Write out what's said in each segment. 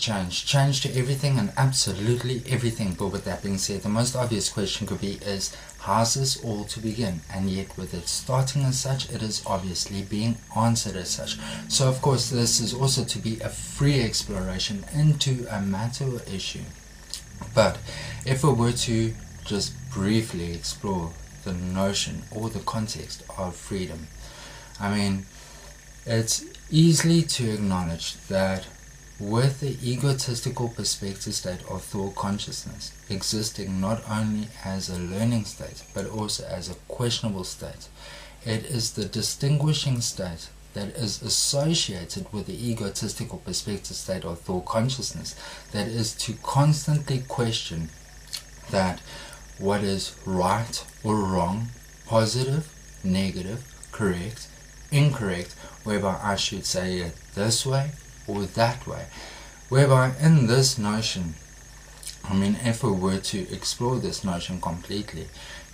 change to everything and absolutely everything. But with that being said, the most obvious question could be is, how's this all to begin? And yet with it starting as such, it is obviously being answered as such. So of course this is also to be a free exploration into a matter or issue. But if we were to just briefly explore the notion or the context of freedom, I mean, it's easily to acknowledge that with the egotistical perspective state of thought consciousness existing not only as a learning state but also as a questionable state, it is the distinguishing state that is associated with the egotistical perspective state of thought consciousness that is to constantly question that what is right or wrong, positive, negative, correct, incorrect, whereby I should say it this way or that way, whereby in this notion, I mean, if we were to explore this notion completely,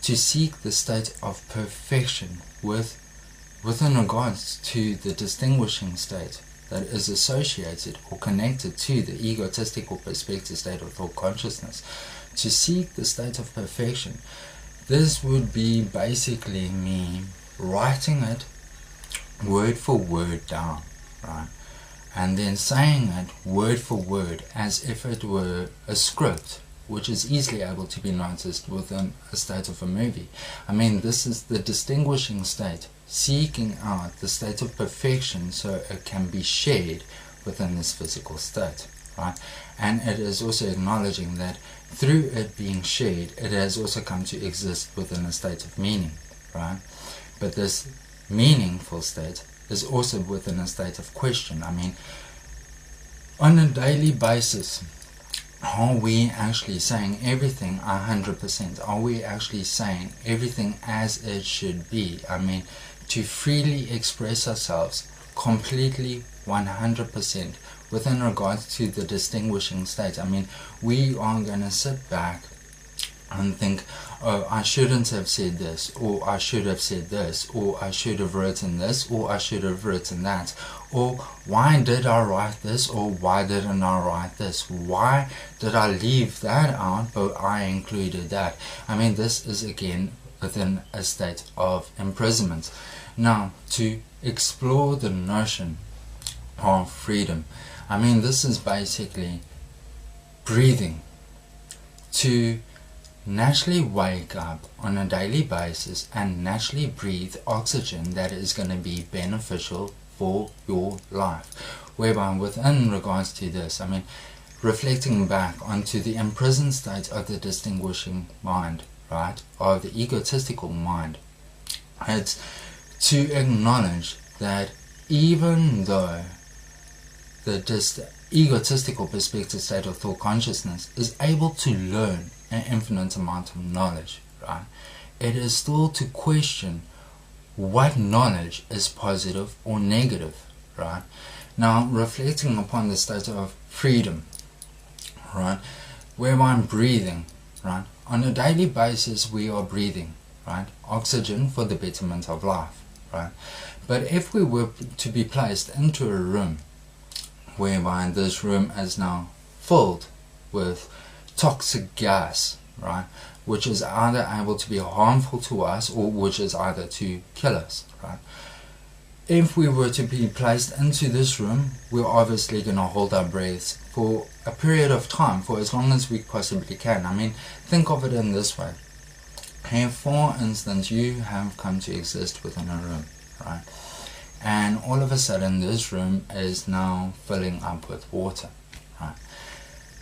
to seek the state of perfection within regards to the distinguishing state that is associated or connected to the egotistical perspective state of thought consciousness, to seek the state of perfection, this would be basically me writing it word for word down, right? And then saying it word for word as if it were a script, which is easily able to be noticed within a state of a movie. I mean, this is the distinguishing state, seeking out the state of perfection so it can be shared within this physical state, right? And it is also acknowledging that through it being shared, it has also come to exist within a state of meaning, right? But this meaningful state is also within a state of question. I mean, on a daily basis, are we actually saying everything 100%? Are we actually saying everything as it should be? I mean, to freely express ourselves completely 100% within regards to the distinguishing state. I mean, we are going to sit back and think, oh, I shouldn't have said this, or I should have said this, or I should have written this, or I should have written that, or why did I write this, or why didn't I write this, why did I leave that out but I included that. I mean, this is again within a state of imprisonment. Now, to explore the notion of freedom, I mean, this is basically breathing, to naturally wake up on a daily basis and naturally breathe oxygen that is going to be beneficial for your life. Whereby within regards to this, I mean, reflecting back onto the imprisoned state of the distinguishing mind, right, of the egotistical mind, it's to acknowledge that even though the egotistical perspective state of thought consciousness is able to learn an infinite amount of knowledge, right, it is still to question what knowledge is positive or negative, right? Now, reflecting upon the state of freedom, right, where I'm breathing, right, on a daily basis we are breathing, right, oxygen for the betterment of life, right? But if we were to be placed into a room whereby this room is now filled with toxic gas, right, which is either able to be harmful to us or which is either to kill us, right? If we were to be placed into this room, we're obviously going to hold our breaths for a period of time, for as long as we possibly can. I mean, think of it in this way. If, for instance, you have come to exist within a room, right, and all of a sudden this room is now filling up with water, right?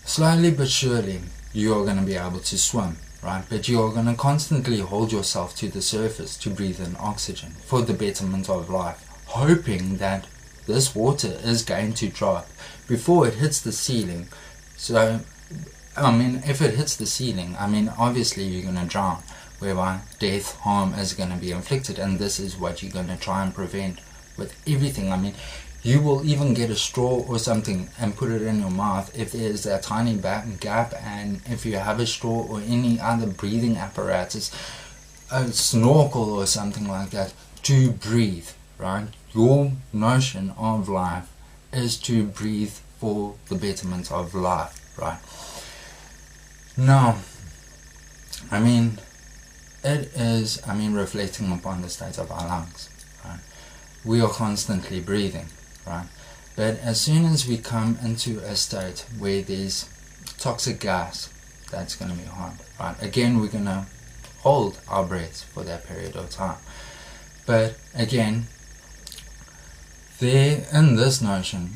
Slowly but surely you're going to be able to swim, right? But you're going to constantly hold yourself to the surface to breathe in oxygen for the betterment of life, hoping that this water is going to drop before it hits the ceiling. So, I mean, if it hits the ceiling, I mean, obviously you're going to drown, whereby death, harm is going to be inflicted, and this is what you're going to try and prevent with everything. I mean, you will even get a straw or something and put it in your mouth if there's a tiny gap, and if you have a straw or any other breathing apparatus, a snorkel or something like that, to breathe, right? Your notion of life is to breathe for the betterment of life, right? Now, I mean, it is, reflecting upon the state of our lungs, right? We are constantly breathing, right? But as soon as we come into a state where there's toxic gas that's going to be harmed, right? Again, we're going to hold our breath for that period of time. But again, there in this notion,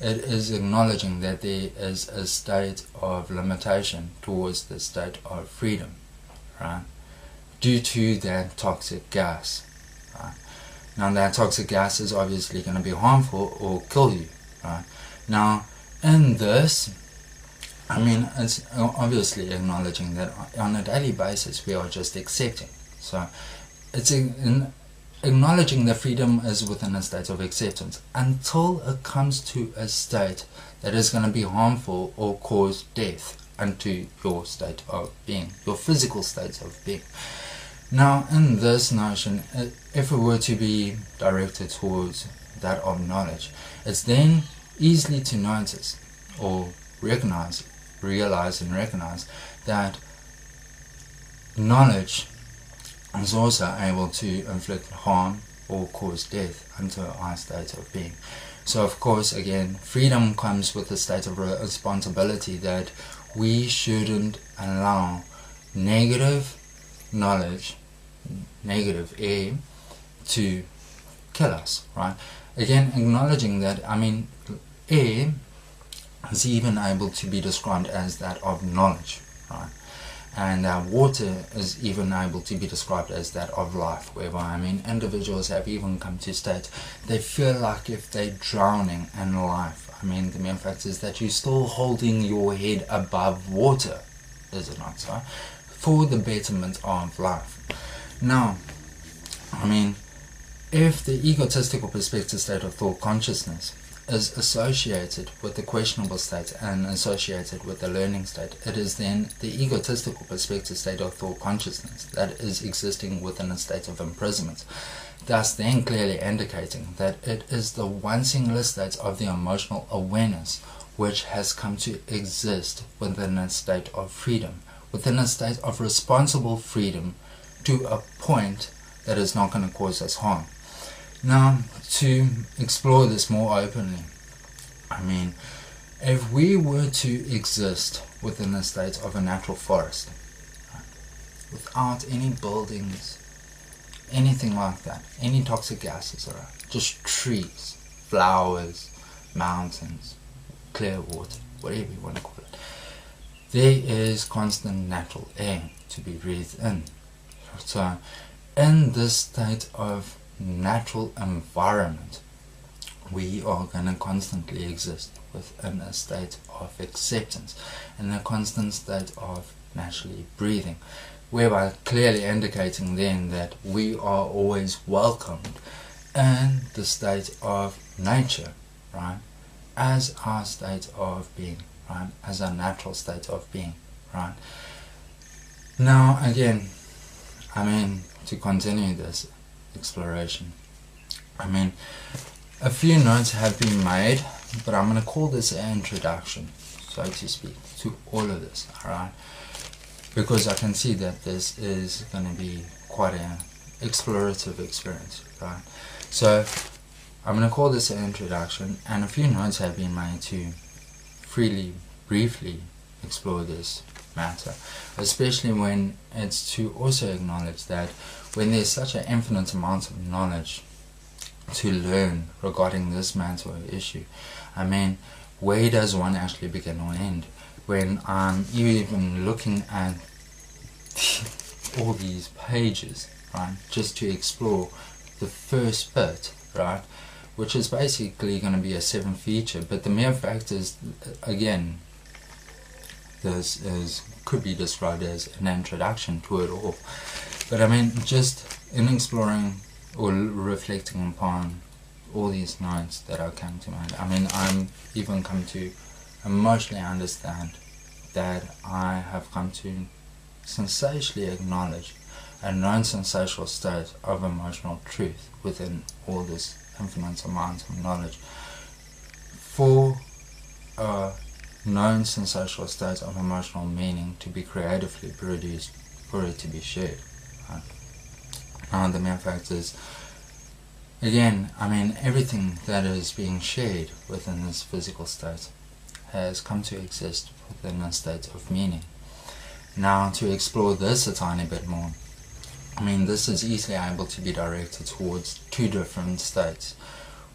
it is acknowledging that there is a state of limitation towards the state of freedom, right? Due to that toxic gas, right? Now that toxic gas is obviously going to be harmful or kill you, right? Now in this, it's obviously acknowledging that on a daily basis we are just accepting. So it's acknowledging that freedom is within a state of acceptance until it comes to a state that is going to be harmful or cause death unto your state of being, your physical state of being. Now in this notion, if it were to be directed towards that of knowledge, it's then easily to notice or realize and recognize that knowledge is also able to inflict harm or cause death unto our state of being. So of course, again, freedom comes with a state of responsibility that we shouldn't allow negative knowledge, negative air to kill us, right? Again, acknowledging that, air is even able to be described as that of knowledge, right? And water is even able to be described as that of life, whereby, individuals have even come to state they feel like if they're drowning in life. The mere fact is that you're still holding your head above water, is it not so? For the betterment of life. Now, if the egotistical perspective state of thought consciousness is associated with the questionable state and associated with the learning state, it is then the egotistical perspective state of thought consciousness that is existing within a state of imprisonment, thus then clearly indicating that it is the one singular state of the emotional awareness which has come to exist within a state of freedom, within a state of responsible freedom to a point that is not going to cause us harm. Now, to explore this more openly, if we were to exist within a state of a natural forest, right, without any buildings, anything like that, any toxic gases around, just trees, flowers, mountains, clear water, whatever you want to call it, there is constant natural air to be breathed in. So, in this state of natural environment, we are going to constantly exist within a state of acceptance, in a constant state of naturally breathing, whereby clearly indicating then that we are always welcomed in the state of nature, right, as our state of being, right, as our natural state of being, right. Now again, to continue this exploration, a few notes have been made, but I'm going to call this an introduction, so to speak, to all of this, alright, because I can see that this is going to be quite an explorative experience, right. So I'm going to call this an introduction, and a few notes have been made to briefly explore this matter, especially when it's to also acknowledge that when there's such an infinite amount of knowledge to learn regarding this matter or issue, where does one actually begin or end? When I'm even looking at all these pages, right, just to explore the first bit, right, which is basically going to be a 7th feature, but the mere fact is, again, this could be described as an introduction to it all. But just in exploring or reflecting upon all these notes that I came to mind, I'm even come to emotionally understand that I have come to sensationally acknowledge a non-sensational state of emotional truth within all this infinite amount of knowledge. For a known sensational state of emotional meaning to be creatively produced for it to be shared. Right? Now the main fact is, again, everything that is being shared within this physical state has come to exist within a state of meaning. Now, to explore this a tiny bit more, this is easily able to be directed towards two different states,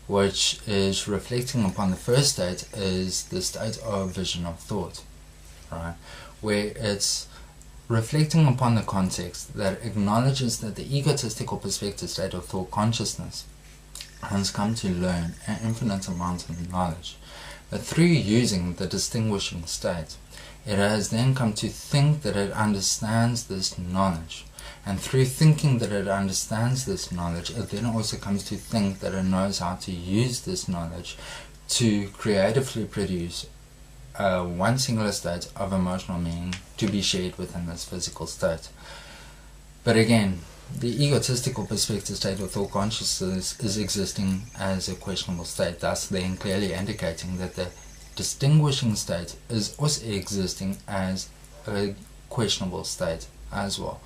which is reflecting upon the first state is the state of vision of thought, right? Where it's reflecting upon the context that acknowledges that the egotistical perspective state of thought consciousness has come to learn an infinite amount of knowledge. But through using the distinguishing state, it has then come to think that it understands this knowledge. And through thinking that it understands this knowledge, it then also comes to think that it knows how to use this knowledge to creatively produce one singular state of emotional meaning to be shared within this physical state. But again, the egotistical perspective state of thought consciousness is existing as a questionable state, thus then clearly indicating that the distinguishing state is also existing as a questionable state as well,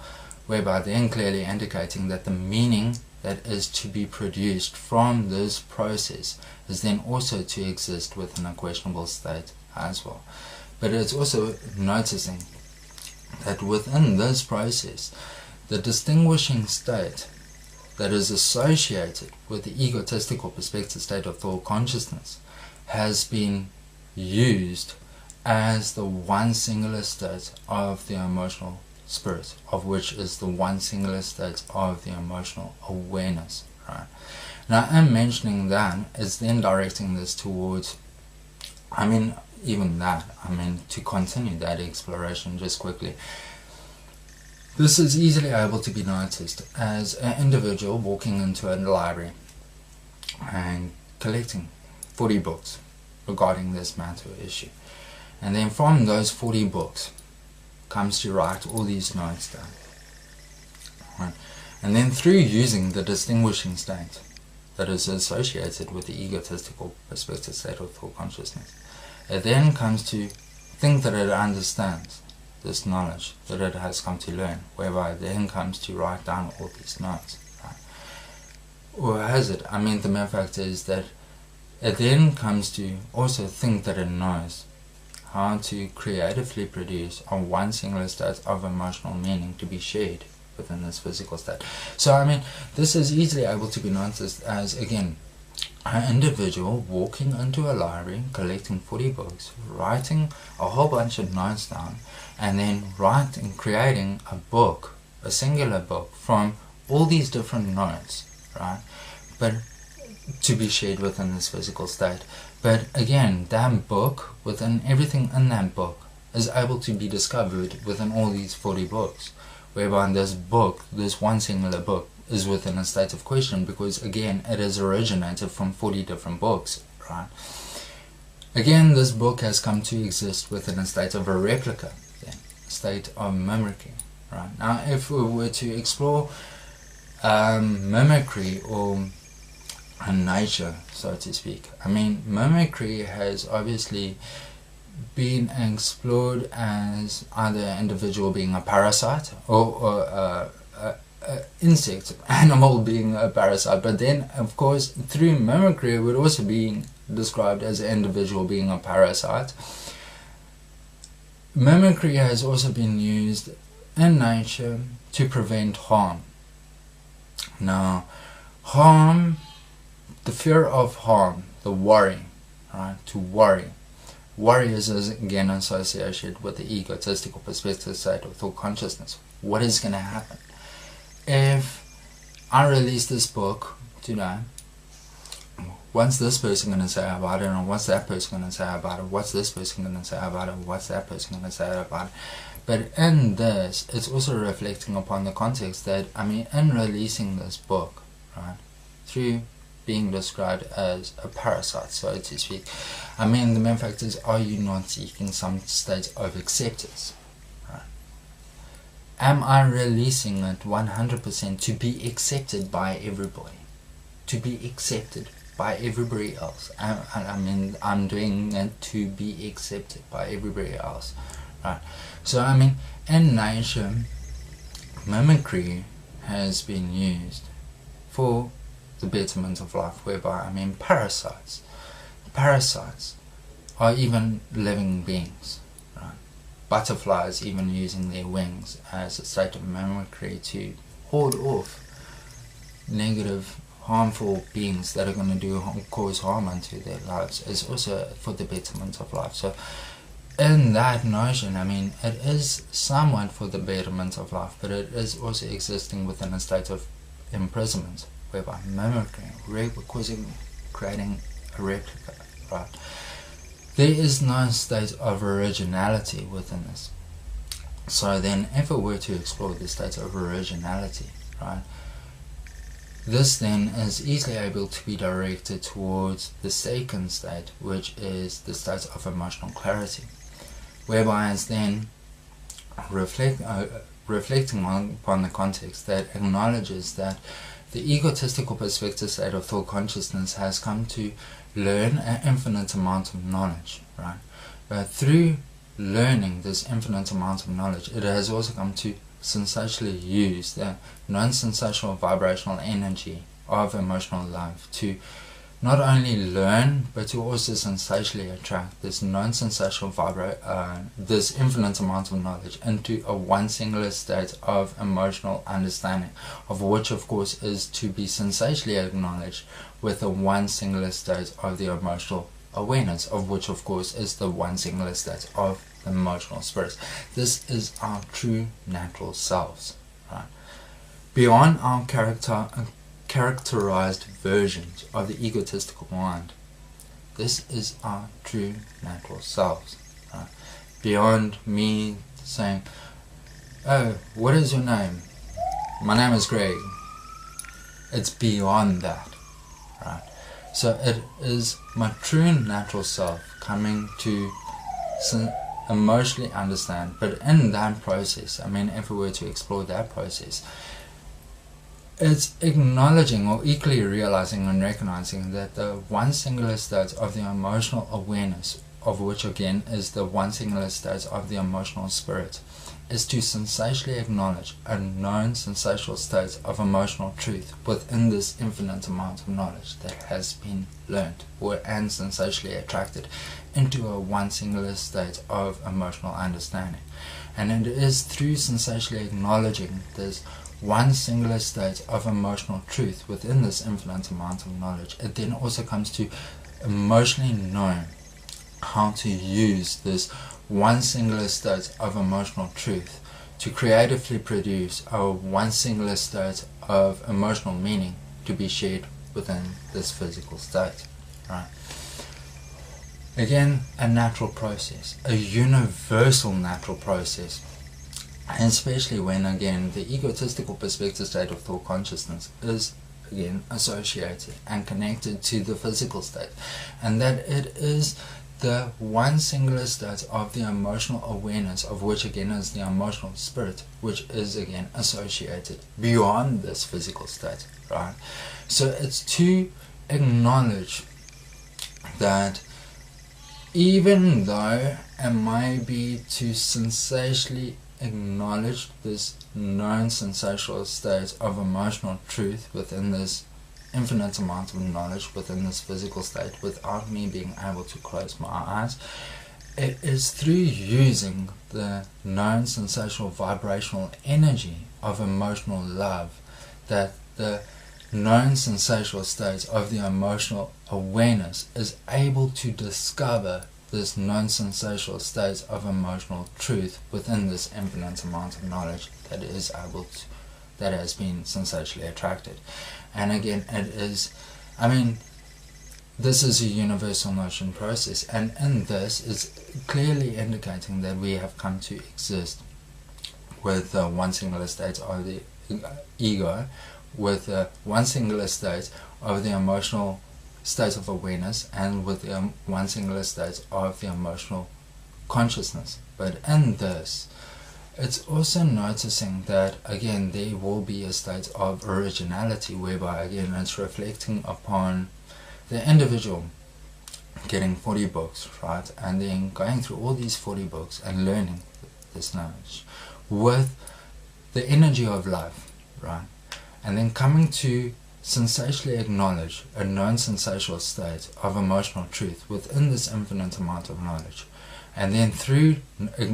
whereby then clearly indicating that the meaning that is to be produced from this process is then also to exist within a questionable state as well. But it's also noticing that within this process, the distinguishing state that is associated with the egotistical perspective state of thought consciousness has been used as the one singular state of the emotional spirit, of which is the one singular state of the emotional awareness. Right? Now, I'm mentioning that is then directing this towards, to continue that exploration just quickly. This is easily able to be noticed as an individual walking into a library and collecting 40 books regarding this matter issue. And then from those 40 books comes to write all these notes down. Right? And then through using the distinguishing state that is associated with the egotistical perspective state of thought consciousness, it then comes to think that it understands this knowledge that it has come to learn, whereby it then comes to write down all these notes. Right? Or has it? The main fact is that it then comes to also think that it knows how to creatively produce a one singular state of emotional meaning to be shared within this physical state. So this is easily able to be noticed as, again, an individual walking into a library, collecting 40 books, writing a whole bunch of notes down, and then creating a book, a singular book, from all these different notes, right? But to be shared within this physical state. But again, that book, within everything in that book, is able to be discovered within all these 40 books, whereby this book, this one singular book, is within a state of question, because again, it is originated from 40 different books, right? Again, this book has come to exist within a state of a replica, then, a state of mimicry, right? Now, if we were to explore mimicry or nature, so to speak, mimicry has obviously been explored as either an individual being a parasite or insect, animal being a parasite, but then of course through mimicry it would also be described as an individual being a parasite. Mimicry has also been used in nature to prevent harm. Now, harm, the fear of harm, the worry, right? To worry. Worry is again associated with the egotistical perspective state of thought consciousness. What is going to happen? If I release this book today, what's this person going to say about it, and what's that person going to say about it, what's this person going to say about it, what's that person going to say about it. But in this, it's also reflecting upon the context that, in releasing this book, right, through being described as a parasite, so to speak, the main fact is, are you not seeking some state of acceptance? Am I releasing it 100% to be accepted by everybody? To be accepted by everybody else. I mean, I'm doing it to be accepted by everybody else, right? So I mean, in nature, mimicry has been used for the betterment of life, whereby, I mean, parasites are even living beings, right? Butterflies even using their wings as a state of mimicry to ward off negative, harmful beings that are going to cause harm unto their lives, is also for the betterment of life. So in that notion, I mean, it is somewhat for the betterment of life, but it is also existing within a state of imprisonment, whereby mimicry, creating a replica, right? There is no state of originality within this. So then, if we were to explore the state of originality, right, this then is easily able to be directed towards the second state, which is the state of emotional clarity, whereby it's then reflecting upon the context that acknowledges that the egotistical perspective state of thought consciousness has come to learn an infinite amount of knowledge, right? But through learning this infinite amount of knowledge, it has also come to sensationally use the non-sensational vibrational energy of emotional life to not only learn, but to also sensationally attract this non-sensational this infinite amount of knowledge into a one singular state of emotional understanding, of which of course is to be sensationally acknowledged with a one singular state of the emotional awareness, of which of course is the one singular state of the emotional spirits. This is our true natural selves, right? Beyond our characterized versions of the egotistical mind, this is our true natural selves, right? Beyond me saying, oh, what is your name? My name is Greg. It's beyond that, right? So it is my true natural self coming to emotionally understand. But in that process, I mean, if we were to explore that process, it's acknowledging or equally realizing and recognizing that the one singular state of the emotional awareness, of which again is the one singular state of the emotional spirit, is to sensationally acknowledge a known sensational state of emotional truth within this infinite amount of knowledge that has been learned and sensationally attracted into a one singular state of emotional understanding. And it is through sensationally acknowledging this one singular state of emotional truth within this infinite amount of knowledge, it then also comes to emotionally know how to use this one singular state of emotional truth to creatively produce a one singular state of emotional meaning to be shared within this physical state, right? Again, a natural process, a universal natural process, and especially when, again, the egotistical perspective state of thought consciousness is, again, associated and connected to the physical state, and that it is the one singular state of the emotional awareness, of which again is the emotional spirit, which is again associated beyond this physical state, right? So it's to acknowledge that even though it may be to sensationally acknowledge this known sensational state of emotional truth within this infinite amount of knowledge within this physical state without me being able to close my eyes, it is through using the known sensational vibrational energy of emotional love that the known sensational state of the emotional awareness is able to discover this non-sensational state of emotional truth within this infinite amount of knowledge that is able to, that has been sensationally attracted. And again, it is, I mean, this is a universal notion process, and in this is clearly indicating that we have come to exist with one singular state of the ego, with one singular state of the emotional state of awareness, and with one singular state of the emotional consciousness. But in this, it's also noticing that, again, there will be a state of originality, whereby, again, it's reflecting upon the individual getting 40 books, right, and then going through all these 40 books and learning this knowledge with the energy of love, right, and then coming to sensationally acknowledge a non-sensational state of emotional truth within this infinite amount of knowledge, and then through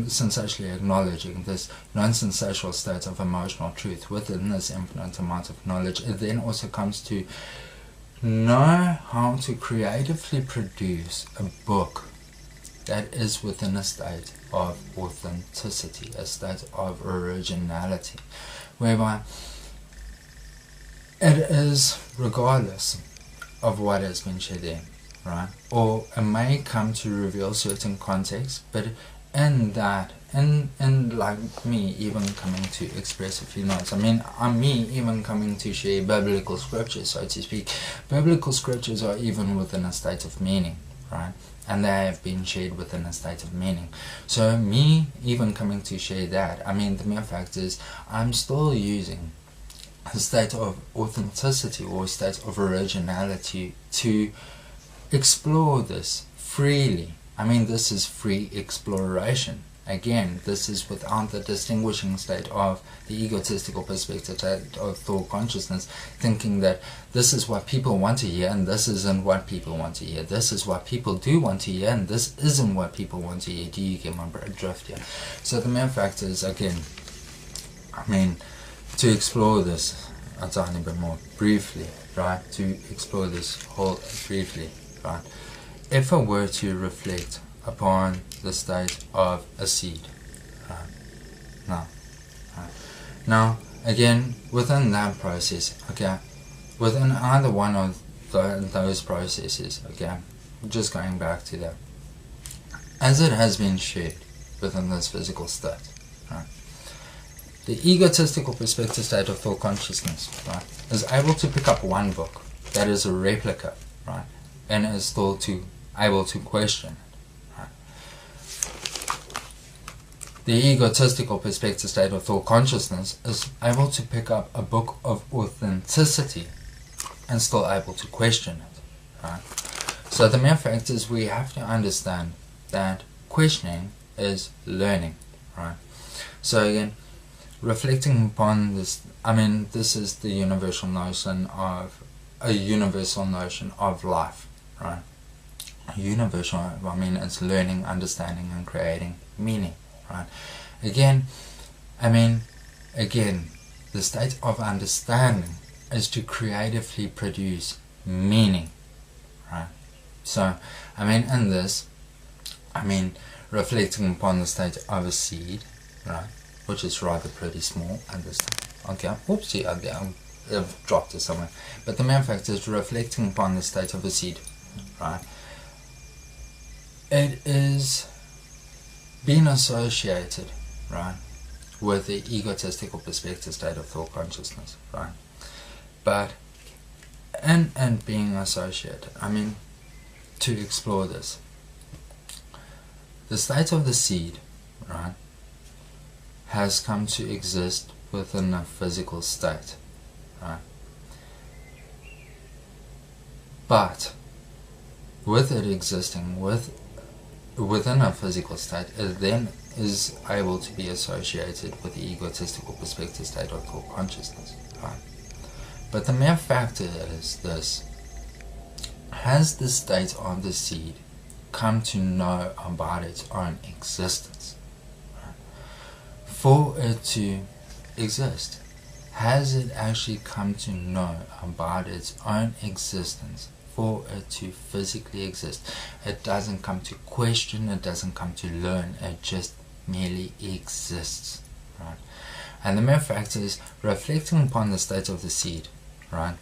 sensationally acknowledging this non-sensational state of emotional truth within this infinite amount of knowledge, it then also comes to know how to creatively produce a book that is within a state of authenticity, a state of originality, whereby it is regardless of what has been shared in, right? Or it may come to reveal certain context, but in that, in like me even coming to express a few notes, I'm me even coming to share biblical scriptures, so to speak. Biblical scriptures are even within a state of meaning, right? And they have been shared within a state of meaning. So me even coming to share that, the mere fact is I'm still using a state of authenticity or a state of originality to explore this freely. This is free exploration. Again, this is without the distinguishing state of the egotistical perspective of thought consciousness, thinking that this is what people want to hear and this isn't what people want to hear. This is what people do want to hear and this isn't what people want to hear. Do you get my drift here? So the main fact is, again, to explore this a tiny bit more briefly, right? To explore this whole briefly, right? If I were to reflect upon the state of a seed, right? Now, again, within that process, okay, within either one of those processes, okay, just going back to that, as it has been shared within this physical state, right? The egotistical perspective state of thought consciousness, right, is able to pick up one book that is a replica, right, and is still able to question it, right. The egotistical perspective state of thought consciousness is able to pick up a book of authenticity and still able to question it, right. So the mere fact is we have to understand that questioning is learning, right. So again, reflecting upon this, this is the universal notion of life, right? Universal, it's learning, understanding, and creating meaning, right? Again, the state of understanding is to creatively produce meaning, right? So, in this, reflecting upon the state of a seed, right? Which is rather pretty small at this time. Okay, oopsie, I've dropped it somewhere. But the main fact is reflecting upon the state of a seed, right? It is being associated, right, with the egotistical perspective state of thought consciousness, right? But in being associated, to explore this, the state of the seed, right, has come to exist within a physical state, right? But with it existing within a physical state, it then is able to be associated with the egotistical perspective state of thought consciousness, right? But the mere fact is this: has the state of the seed come to know about its own existence? For it to exist, has it actually come to know about its own existence for it to physically exist? It doesn't come to question, it doesn't come to learn, it just merely exists, right? And the mere fact is, reflecting upon the state of the seed, right,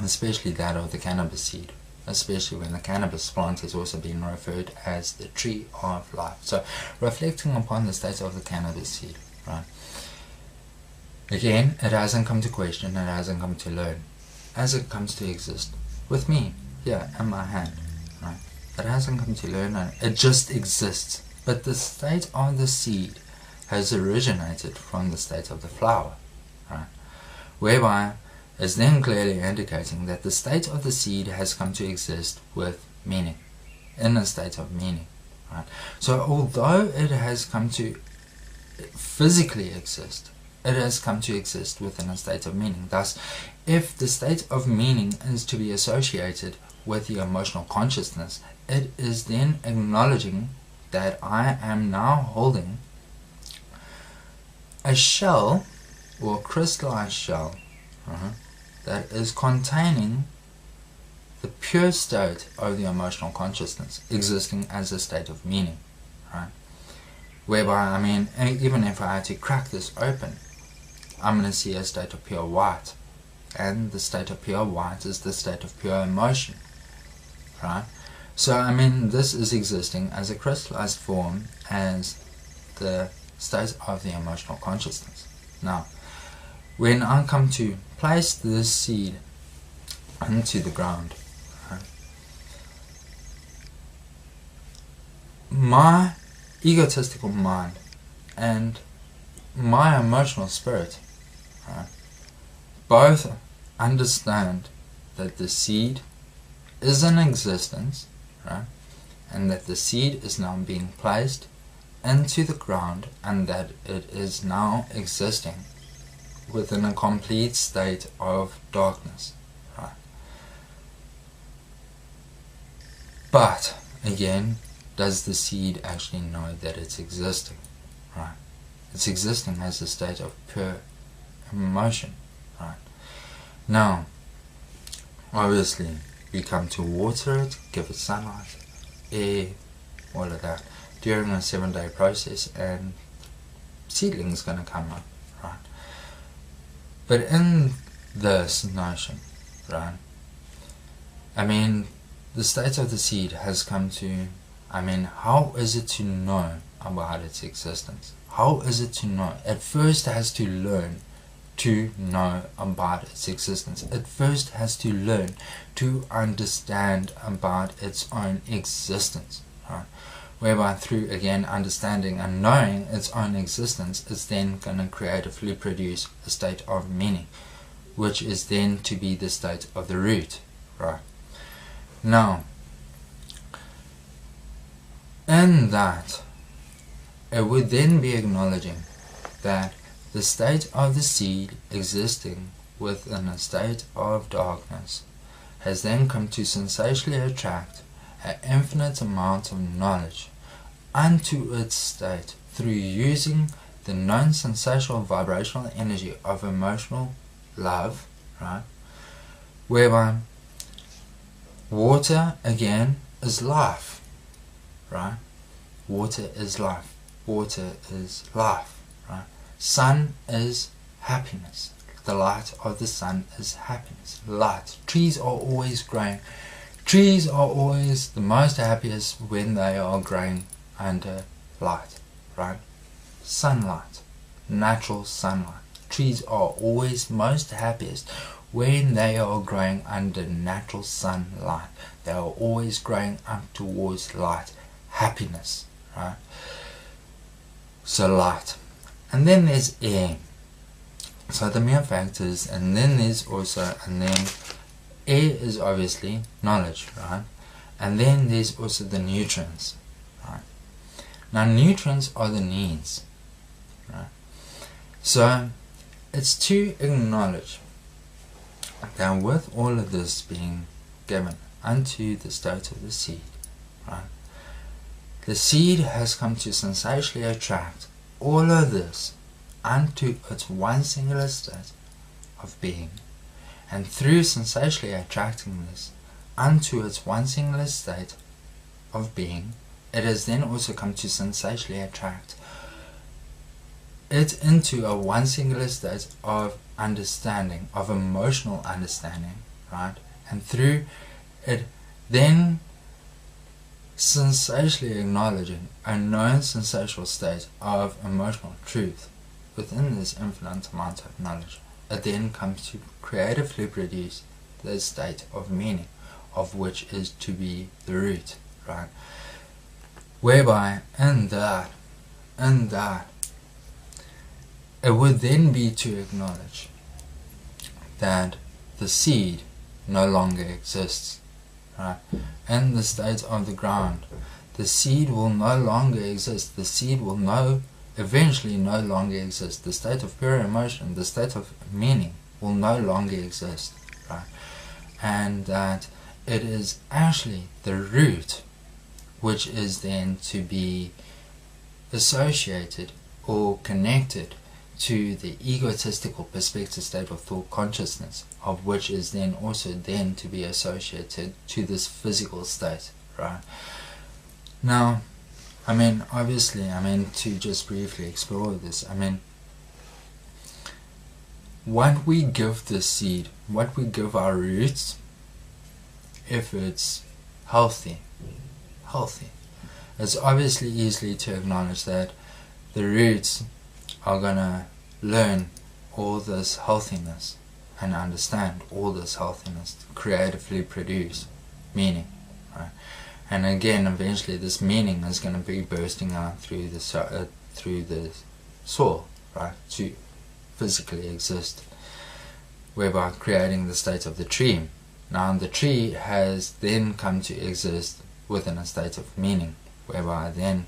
especially that of the cannabis seed, especially when the cannabis plant has also been referred as the tree of life. So, reflecting upon the state of the cannabis seed, right? Again, it hasn't come to question, it hasn't come to learn. As it comes to exist, with me, here, in my hand, right? It hasn't come to learn, it just exists. But the state of the seed has originated from the state of the flower, right? Whereby is then clearly indicating that the state of the seed has come to exist with meaning, in a state of meaning. Right? So although it has come to physically exist, it has come to exist within a state of meaning. Thus, if the state of meaning is to be associated with the emotional consciousness, it is then acknowledging that I am now holding a shell, or crystallized shell, that is containing the pure state of the emotional consciousness, existing as a state of meaning. Right? Whereby, even if I had to crack this open, I'm going to see a state of pure white. And the state of pure white is the state of pure emotion. Right? So, this is existing as a crystallized form, as the state of the emotional consciousness. Now, when I come to place this seed into the ground, right, my egotistical mind and my emotional spirit, right, both understand that the seed is in existence, right, and that the seed is now being placed into the ground, and that it is now existing within a complete state of darkness. Right? But again, does the seed actually know that it's existing? Right? It's existing as a state of pure emotion. Right? Now, obviously, we come to water it, give it sunlight, air, all of that during a 7-day process, and seedling's going to come up. Right? But in this notion, right, the state of the seed has come to, how is it to know about its existence? How is it to know? It first has to learn to know about its existence. It first has to learn to understand about its own existence. Right? Whereby through, again, understanding and knowing its own existence, it's then going to creatively produce a state of meaning, which is then to be the state of the root. Right? Now, in that, it would then be acknowledging that the state of the seed existing within a state of darkness has then come to sensationally attract an infinite amount of knowledge unto its state through using the known sensational vibrational energy of emotional love, right? Whereby water, again, is life, right? Water is life. Water is life, right? Sun is happiness. The light of the sun is happiness. Light. Trees are always growing. Trees are always the most happiest when they are growing under light, right? Sunlight. Natural sunlight. Trees are always most happiest when they are growing under natural sunlight. They are always growing up towards light. Happiness, right? So light. And then there's air. So the mere fact is, and then there's also, and then air is obviously knowledge, right? And then there's also the nutrients, right? Now nutrients are the needs, right? So it's to acknowledge that with all of this being given unto the state of the seed, right? The seed has come to sensationally attract all of this unto its one singular state of being, and through sensationally attracting this unto its one singular state of being, it has then also come to sensationally attract it into a one singular state of understanding, of emotional understanding, right? And through it then sensationally acknowledging a known sensational state of emotional truth within this infinite amount of knowledge, it then comes to creatively produce the state of meaning, of which is to be the root, right? Whereby in that, it would then be to acknowledge that the seed no longer exists, right? In the state of the ground, the seed will no longer exist. The seed will eventually no longer exist. The state of pure emotion, the state of meaning, will no longer exist, right? And that it is actually the root which is then to be associated or connected to the egotistical perspective state of thought consciousness, of which is then also then to be associated to this physical state, right? Now, obviously, to just briefly explore this, what we give the seed, what we give our roots, if it's healthy, it's obviously easy to acknowledge that the roots are gonna learn all this healthiness and understand all this healthiness, creatively produce meaning, right? And again, eventually this meaning is going to be bursting out through the soil, right, to physically exist, whereby creating the state of the tree. Now the tree has then come to exist within a state of meaning, whereby then,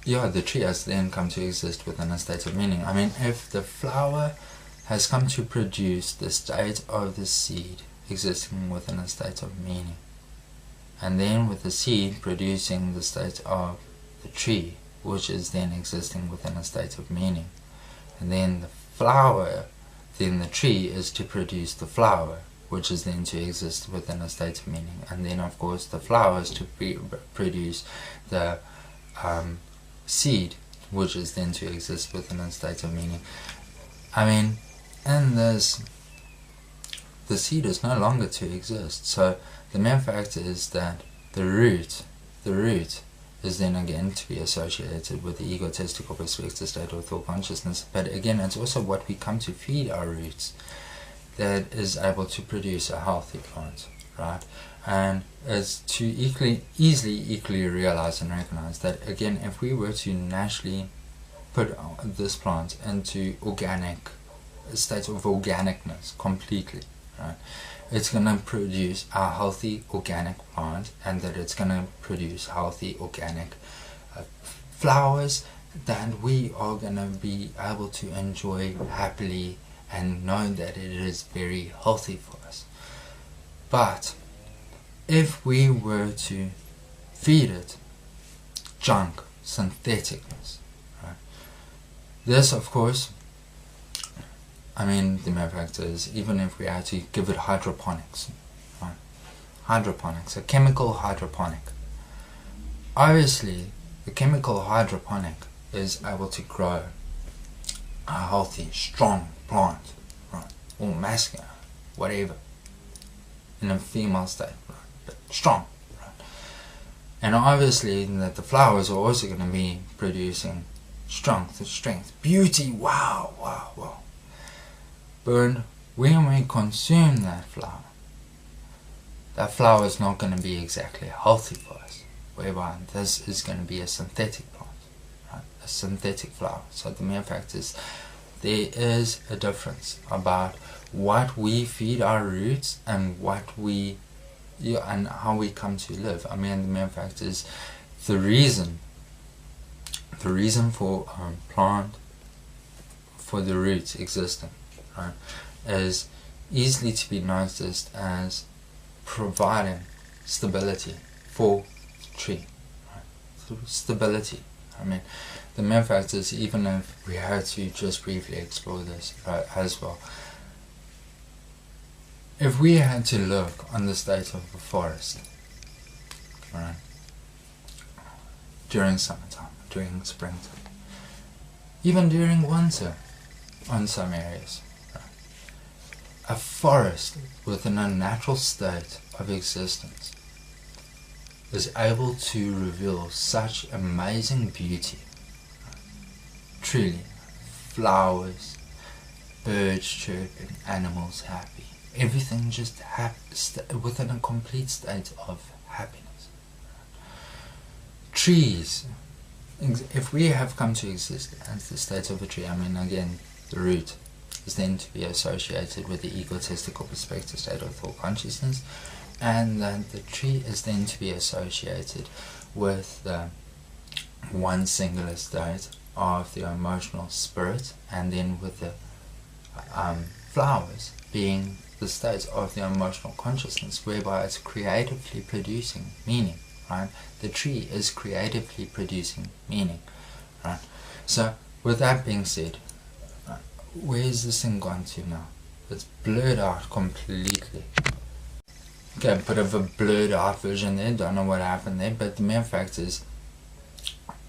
the tree has then come to exist within a state of meaning. If the flower has come to produce the state of the seed existing within a state of meaning, and then with the seed producing the state of the tree, which is then existing within a state of meaning, and then the flower, then the tree is to produce the flower, which is then to exist within a state of meaning, and then of course the flower is to produce the seed, which is then to exist within a state of meaning. In this, the seed is no longer to exist. So the main fact is that the root is then again to be associated with the egotistical perspective state of thought consciousness. But again, it's also what we come to feed our roots that is able to produce a healthy plant, right? And it's to easily realize and recognize that, again, if we were to naturally put this plant into a state of organicness completely, right, it's going to produce a healthy organic plant, and that it's going to produce healthy organic flowers that we are going to be able to enjoy happily and know that it is very healthy for us. But if we were to feed it junk, syntheticness, right, this of course, the main factor is, even if we had to give it hydroponics, right? Hydroponics, a chemical hydroponic. Obviously, the chemical hydroponic is able to grow a healthy, strong plant, right? Or masculine, whatever, in a female state, right? But strong, right? And obviously, that the flowers are also going to be producing strength, beauty, wow. But when we consume that flower is not going to be exactly healthy for us, whereby this is going to be a synthetic plant, right? A synthetic flower. So the main fact is, there is a difference about what we feed our roots and and how we come to live. The main fact is, the reason for plant, for the roots existing, right, is easily to be noticed as providing stability for the tree, right? Stability. The main fact is, even if we had to just briefly explore this, right, as well, if we had to look on the state of the forest, right, during summertime, during springtime, even during winter on some areas, a forest within a natural state of existence is able to reveal such amazing beauty. Truly, flowers, birds chirping, animals happy, everything just within a complete state of happiness. Trees, if we have come to exist as the state of a tree, again, the root is then to be associated with the egotistical perspective state of thought consciousness, and that the tree is then to be associated with the one singular state of the emotional spirit, and then with the flowers being the states of the emotional consciousness, whereby it's creatively producing meaning, right? The tree is creatively producing meaning, right? So with that being said, where's this thing gone to now? It's blurred out completely. Okay, a bit of a blurred out version there, don't know what happened there, but the mere fact is,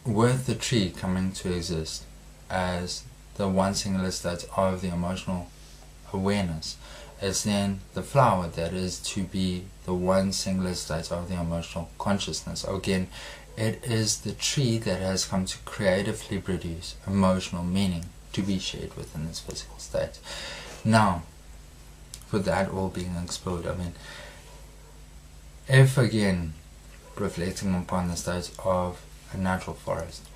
with the tree coming to exist as the one singular state of the emotional awareness, is then the flower that is to be the one singular state of the emotional consciousness. Again, it is the tree that has come to creatively produce emotional meaning to be shared within this physical state. Now, with that all being explored, I mean, if again, reflecting upon the state of a natural forest,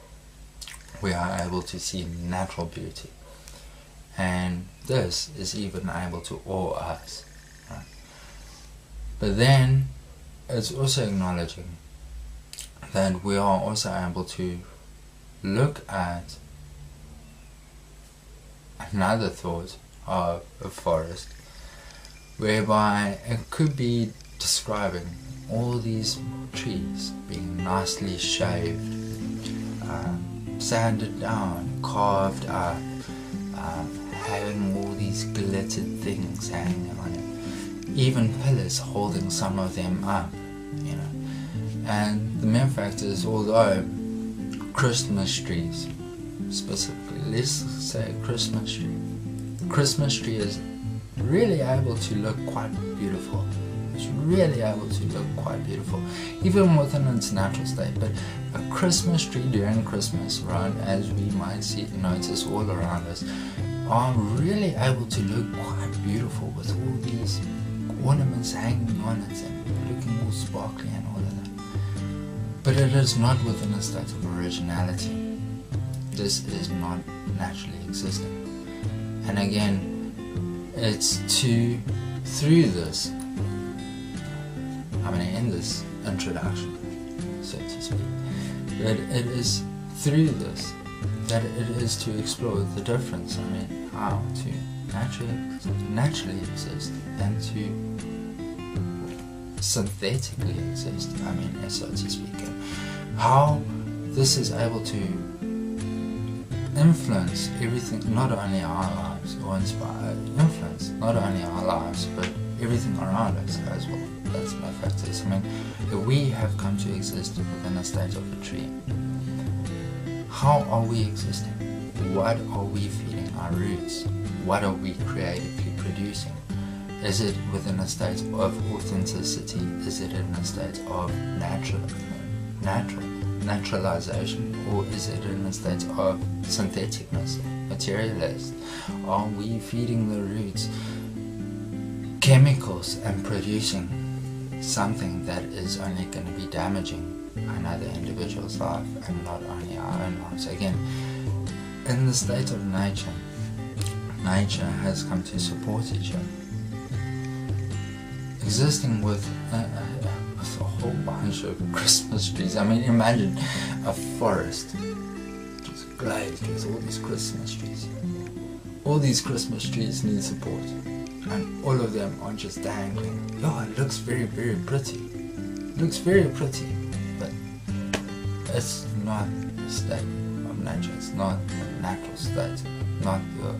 we are able to see natural beauty, and this is even able to awe us, right? But then it's also acknowledging that we are also able to look at another thought of a forest, whereby it could be describing all these trees being nicely shaved, sanded down, carved up, having all these glittered things hanging on it, even pillars holding some of them up, you know. And the main fact is, although Christmas trees, specifically, let's say Christmas tree is really able to look quite beautiful. It's really able to look quite beautiful, even within its natural state. But a Christmas tree during Christmas, right, as we might notice all around us, are really able to look quite beautiful with all these ornaments hanging on it and looking all sparkly and all of that. But it is not within a state of originality. This is not naturally existing. And again, it's through this, I'm going to end this introduction, so to speak, that it is through this that it is to explore the difference, I mean, how to naturally exist and to synthetically exist, I mean, so to speak, and how this is able to influence everything, not only our lives, or influence not only our lives, but everything around us as well. That's my factors. I mean, we have come to exist within a state of a tree. How are we existing? What are we feeding our roots? What are we creatively producing? Is it within a state of authenticity? Is it in a state of naturalization? Or is it in a state of syntheticness, materialist? Are we feeding the roots chemicals and producing something that is only going to be damaging another individual's life and not only our own lives? Again, in the state of nature, nature has come to support each other. Existing with a whole bunch of Christmas trees. I mean, imagine a forest just glazed with all these Christmas trees. All these Christmas trees need support, and all of them are just dangling. Oh, it looks very, very pretty. It looks very pretty, but it's not the state of nature. It's not the natural state, not the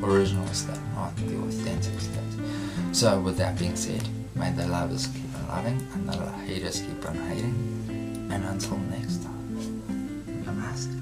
original state, not the authentic state. So with that being said, may the lovers keep on loving and the haters keep on hating. And until next time, Namaste.